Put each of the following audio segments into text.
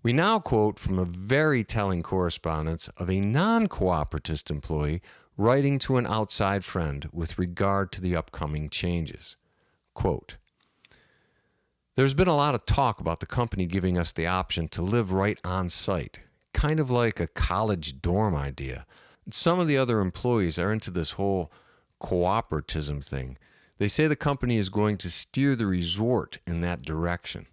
We now quote from a very telling correspondence of a non-cooperatist employee writing to an outside friend with regard to the upcoming changes. Quote, "There's been a lot of talk about the company giving us the option to live right on site, kind of like a college dorm idea. Some of the other employees are into this whole cooperatism thing. They say the company is going to steer the resort in that direction.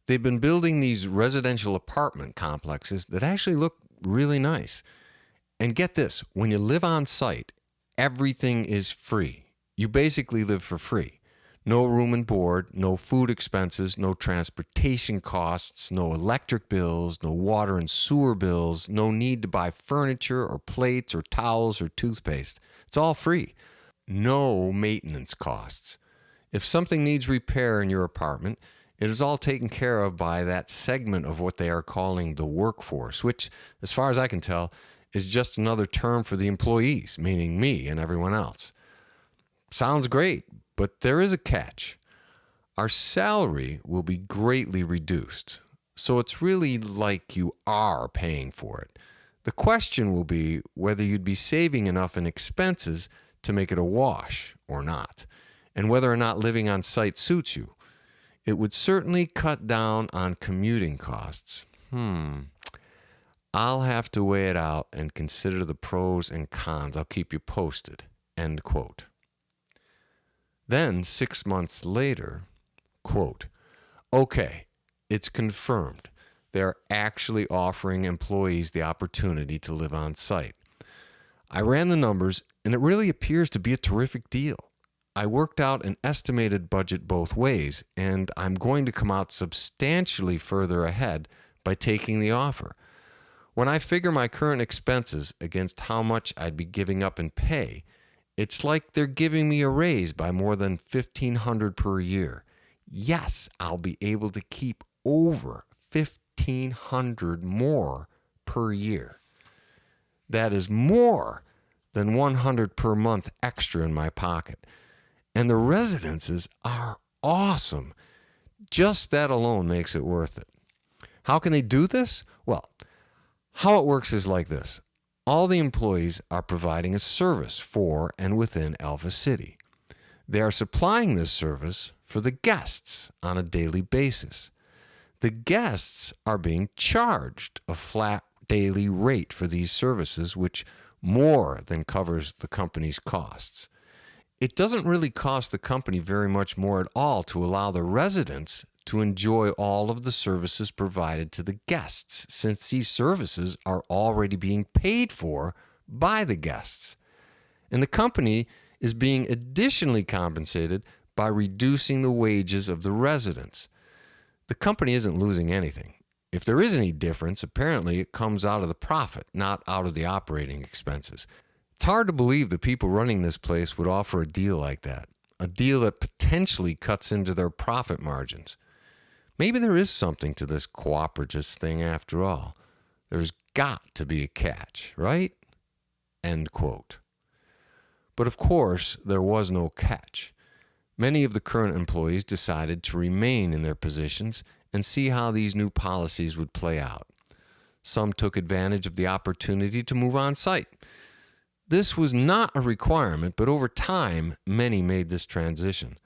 They've been building these residential apartment complexes that actually look really nice. And get this, when you live on site, everything is free. You basically live for free. No room and board, no food expenses, no transportation costs, no electric bills, no water and sewer bills, no need to buy furniture or plates or towels or toothpaste. It's all free. No maintenance costs. If something needs repair in your apartment, it is all taken care of by that segment of what they are calling the workforce, which, as far as I can tell, is just another term for the employees, meaning me and everyone else. Sounds great, but there is a catch. Our salary will be greatly reduced, so it's really like you are paying for it. The question will be whether you'd be saving enough in expenses to make it a wash or not, and whether or not living on site suits you. It would certainly cut down on commuting costs. I'll have to weigh it out and consider the pros and cons. I'll keep you posted." End quote. Then, 6 months later, quote, "Okay, it's confirmed. They're actually offering employees the opportunity to live on site. I ran the numbers, and it really appears to be a terrific deal. I worked out an estimated budget both ways, and I'm going to come out substantially further ahead by taking the offer. When I figure my current expenses against how much I'd be giving up in pay, it's like they're giving me a raise by more than $1,500 per year. Yes, I'll be able to keep over $1,500 more per year. That is more than $100 per month extra in my pocket. And the residences are awesome. Just that alone makes it worth it. How can they do this? Well, how it works is like this. All the employees are providing a service for and within Alpha City. They are supplying this service for the guests on a daily basis. The guests are being charged a flat daily rate for these services, which more than covers the company's costs. It doesn't really cost the company very much more at all to allow the residents to enjoy all of the services provided to the guests, since these services are already being paid for by the guests. And the company is being additionally compensated by reducing the wages of the residents. The company isn't losing anything. If there is any difference, apparently it comes out of the profit, not out of the operating expenses. It's hard to believe the people running this place would offer a deal like that, a deal that potentially cuts into their profit margins. Maybe there is something to this cooperatist thing after all. There's got to be a catch, right? End quote. But of course, there was no catch. Many of the current employees decided to remain in their positions and see how these new policies would play out. Some took advantage of the opportunity to move on site. This was not a requirement, but over time, many made this transition.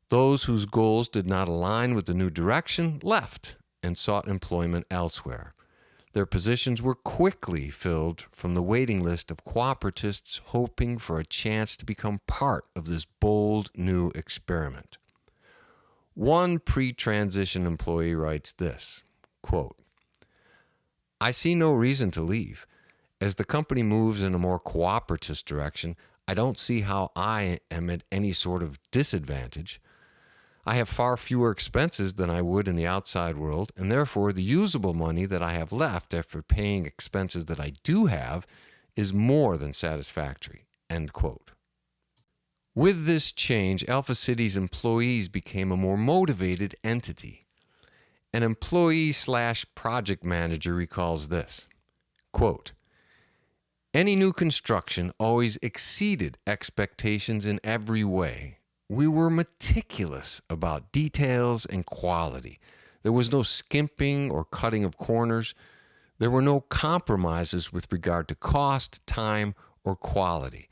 Those whose goals did not align with the new direction left and sought employment elsewhere. Their positions were quickly filled from the waiting list of cooperatists hoping for a chance to become part of this bold new experiment. One pre-transition employee writes this, quote, "I see no reason to leave. As the company moves in a more cooperative direction, I don't see how I am at any sort of disadvantage. I have far fewer expenses than I would in the outside world, and therefore the usable money that I have left after paying expenses that I do have is more than satisfactory." End quote. With this change, Alpha City's employees became a more motivated entity. An employee/project manager recalls this, quote, "Any new construction always exceeded expectations in every way. We were meticulous about details and quality. There was no skimping or cutting of corners. There were no compromises with regard to cost, time, or quality.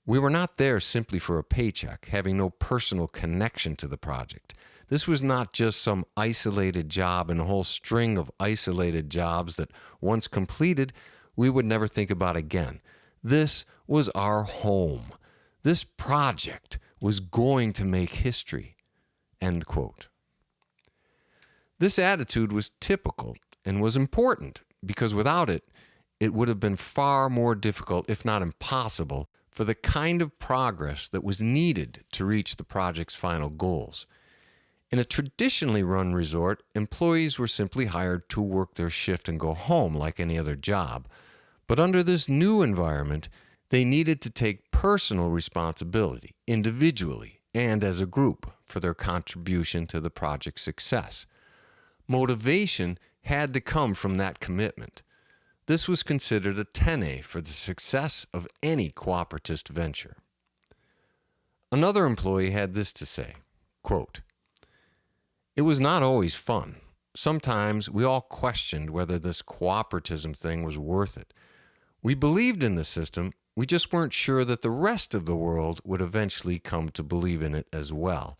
We were not there simply for a paycheck, having no personal connection to the project. This was not just some isolated job in a whole string of isolated jobs that, once completed, we would never think about again. This was our home. This project was going to make history. End quote. This attitude was typical and was important because without it, it would have been far more difficult, if not impossible, for the kind of progress that was needed to reach the project's final goals. In a traditionally run resort, employees were simply hired to work their shift and go home like any other job. But under this new environment, they needed to take personal responsibility, individually and as a group, for their contribution to the project's success. Motivation had to come from that commitment. This was considered a tenet for the success of any cooperativist venture. Another employee had this to say, quote, "It was not always fun. Sometimes we all questioned whether this cooperatism thing was worth it. We believed in the system, we just weren't sure that the rest of the world would eventually come to believe in it as well.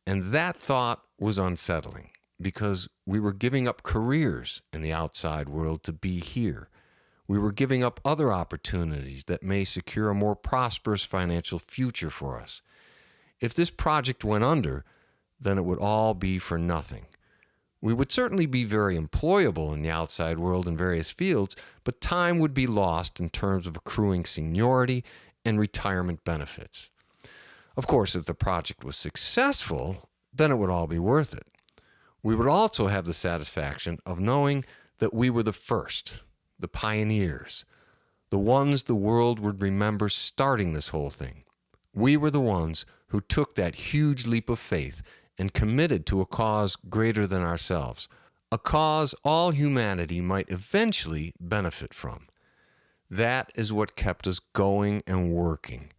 And that thought was unsettling, because we were giving up careers in the outside world to be here. We were giving up other opportunities that may secure a more prosperous financial future for us. If this project went under, then it would all be for nothing. We would certainly be very employable in the outside world in various fields, but time would be lost in terms of accruing seniority and retirement benefits. Of course, if the project was successful, then it would all be worth it. We would also have the satisfaction of knowing that we were the first, the pioneers, the ones the world would remember starting this whole thing. We were the ones who took that huge leap of faith and committed to a cause greater than ourselves, a cause all humanity might eventually benefit from. That is what kept us going and working.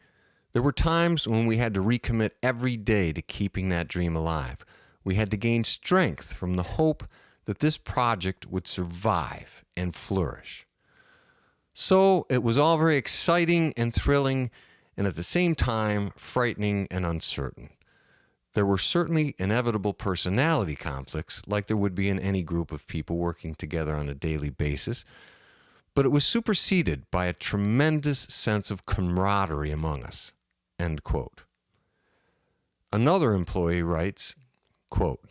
There were times when we had to recommit every day to keeping that dream alive. We had to gain strength from the hope that this project would survive and flourish. So it was all very exciting and thrilling, and at the same time frightening and uncertain. There were certainly inevitable personality conflicts, like there would be in any group of people working together on a daily basis, but it was superseded by a tremendous sense of camaraderie among us." End quote. Another employee writes, quote,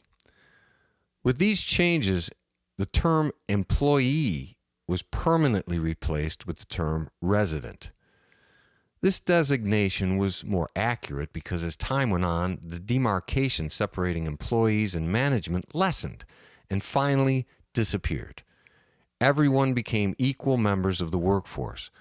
"With these changes, the term employee was permanently replaced with the term resident. This designation was more accurate because as time went on, the demarcation separating employees and management lessened and finally disappeared. Everyone became equal members of the workforce.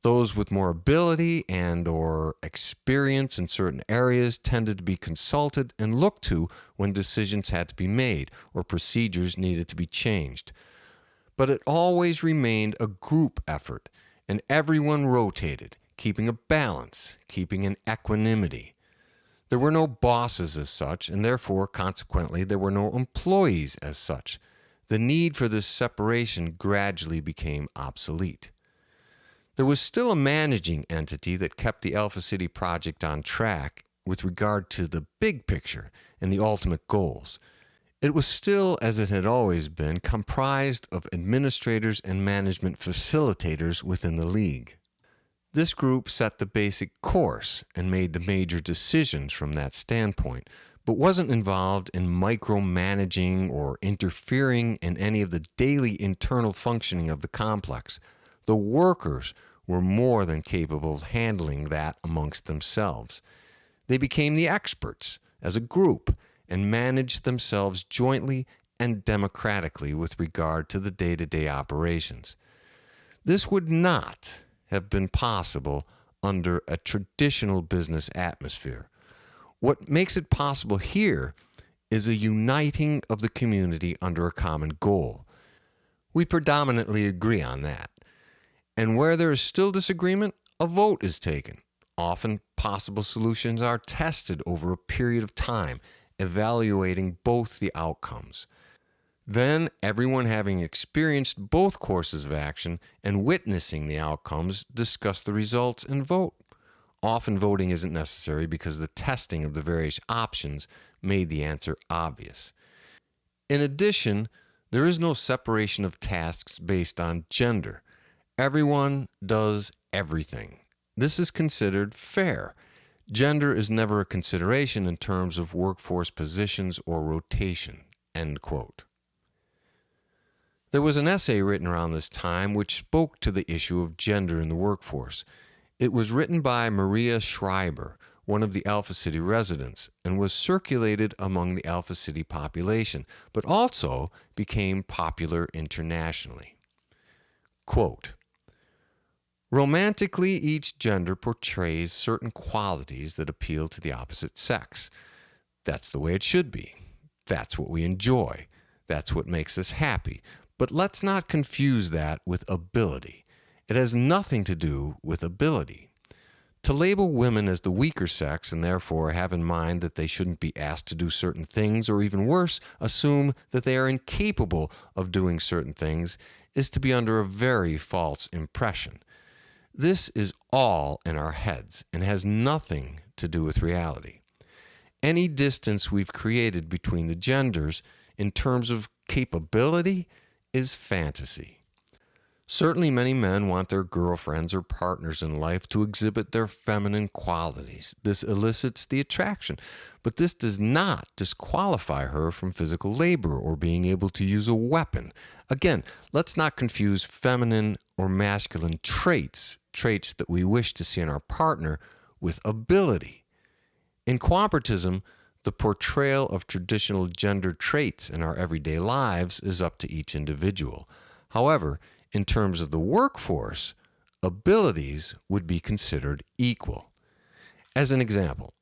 Those with more ability and or experience in certain areas tended to be consulted and looked to when decisions had to be made or procedures needed to be changed. But it always remained a group effort, and everyone rotated, keeping a balance, keeping an equanimity. There were no bosses as such, and therefore, consequently, there were no employees as such. The need for this separation gradually became obsolete. There was still a managing entity that kept the Alpha City project on track with regard to the big picture and the ultimate goals. It was still, as it had always been, comprised of administrators and management facilitators within the league. This group set the basic course and made the major decisions from that standpoint, but wasn't involved in micromanaging or interfering in any of the daily internal functioning of the complex. The workers were more than capable of handling that amongst themselves. They became the experts as a group and managed themselves jointly and democratically with regard to the day-to-day operations. This would not have been possible under a traditional business atmosphere. What makes it possible here is a uniting of the community under a common goal. We predominantly agree on that. And where there is still disagreement, a vote is taken. Often, possible solutions are tested over a period of time, evaluating both the outcomes. Then, everyone having experienced both courses of action and witnessing the outcomes discuss the results and vote. Often voting isn't necessary because the testing of the various options made the answer obvious. In addition, there is no separation of tasks based on gender. Everyone does everything. This is considered fair. Gender is never a consideration in terms of workforce positions or rotation. End quote. There was an essay written around this time which spoke to the issue of gender in the workforce. It was written by Maria Schreiber, one of the Alpha City residents, and was circulated among the Alpha City population, but also became popular internationally. Quote, romantically, each gender portrays certain qualities that appeal to the opposite sex. That's the way it should be. That's what we enjoy. That's what makes us happy. But let's not confuse that with ability. It has nothing to do with ability. To label women as the weaker sex and therefore have in mind that they shouldn't be asked to do certain things, or even worse, assume that they are incapable of doing certain things, is to be under a very false impression. This is all in our heads and has nothing to do with reality. Any distance we've created between the genders in terms of capability is fantasy. Certainly many men want their girlfriends or partners in life to exhibit their feminine qualities. This elicits the attraction, but this does not disqualify her from physical labor or being able to use a weapon. Again, let's not confuse feminine or masculine traits that we wish to see in our partner, with ability. In cooperatism, the portrayal of traditional gender traits in our everyday lives is up to each individual. However, in terms of the workforce, abilities would be considered equal. As an example,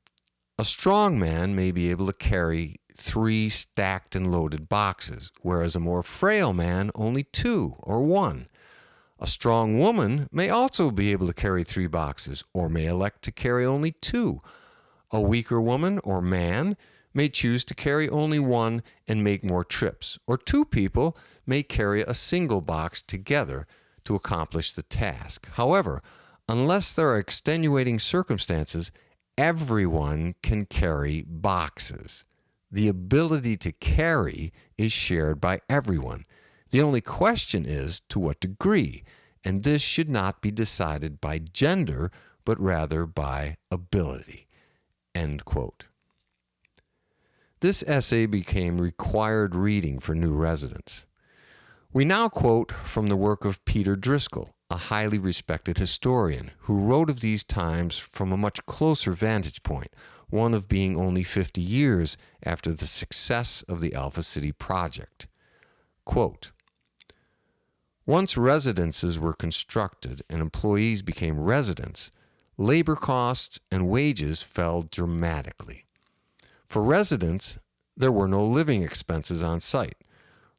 a strong man may be able to carry 3 stacked and loaded boxes, whereas a more frail man only 2 or 1. A strong woman may also be able to carry 3 boxes, or may elect to carry only 2. A weaker woman or man may choose to carry only 1 and make more trips, or 2 people may carry a single box together to accomplish the task. However, unless there are extenuating circumstances, everyone can carry boxes. The ability to carry is shared by everyone. The only question is to what degree, and this should not be decided by gender, but rather by ability. End quote. This essay became required reading for new residents. We now quote from the work of Peter Driscoll, a highly respected historian who wrote of these times from a much closer vantage point, one of being only 50 years after the success of the Alpha City project. Quote, once residences were constructed and employees became residents, labor costs and wages fell dramatically. For residents, there were no living expenses on site.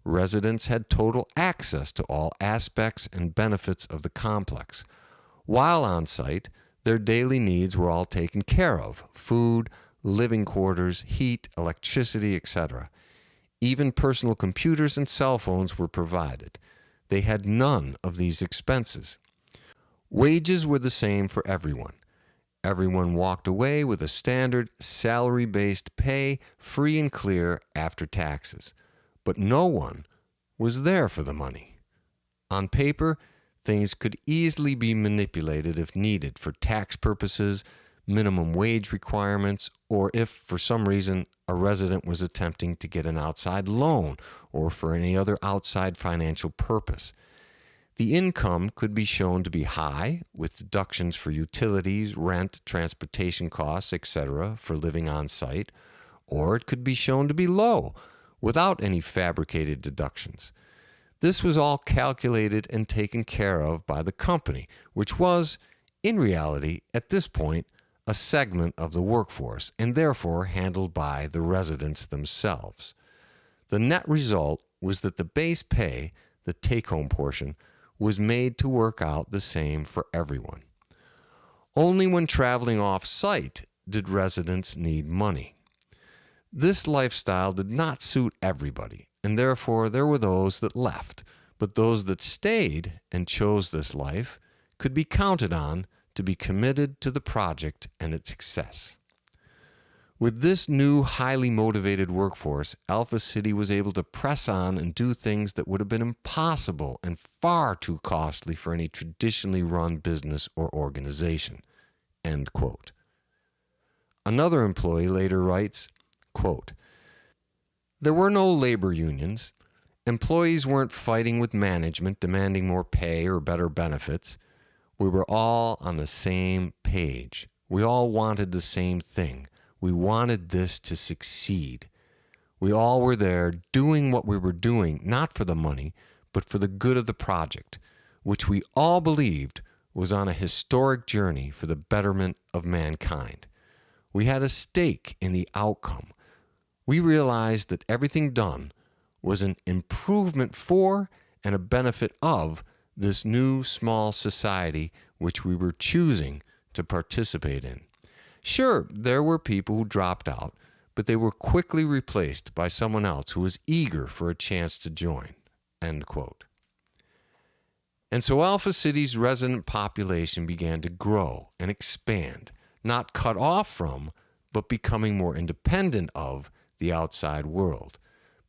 Residents had total access to all aspects and benefits of the complex. While on site, their daily needs were all taken care of: food, living quarters, heat, electricity, etc. Even personal computers and cell phones were provided. They had none of these expenses. Wages were the same for everyone. Everyone walked away with a standard salary-based pay, free and clear after taxes. But no one was there for the money. On paper, things could easily be manipulated if needed for tax purposes, minimum wage requirements, or if, for some reason, a resident was attempting to get an outside loan or for any other outside financial purpose. The income could be shown to be high, with deductions for utilities, rent, transportation costs, etc., for living on site, or it could be shown to be low, without any fabricated deductions. This was all calculated and taken care of by the company, which was, in reality, at this point, a segment of the workforce, and therefore handled by the residents themselves. The net result was that the base pay, the take-home portion, was made to work out the same for everyone. Only when traveling off-site did residents need money. This lifestyle did not suit everybody, and therefore there were those that left, but those that stayed and chose this life could be counted on to be committed to the project and its success. With this new, highly motivated workforce, Alpha City was able to press on and do things that would have been impossible and far too costly for any traditionally run business or organization. End quote. Another employee later writes, quote, "There were no labor unions. Employees weren't fighting with management demanding more pay or better benefits. We were all on the same page. We all wanted the same thing. We wanted this to succeed. We all were there doing what we were doing, not for the money, but for the good of the project, which we all believed was on a historic journey for the betterment of mankind. We had a stake in the outcome. We realized that everything done was an improvement for and a benefit of this new small society which we were choosing to participate in. Sure, there were people who dropped out, but they were quickly replaced by someone else who was eager for a chance to join." End quote. And so Alpha City's resident population began to grow and expand, not cut off from, but becoming more independent of the outside world,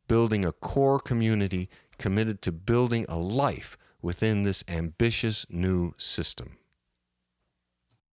building a core community committed to building a life within this ambitious new system.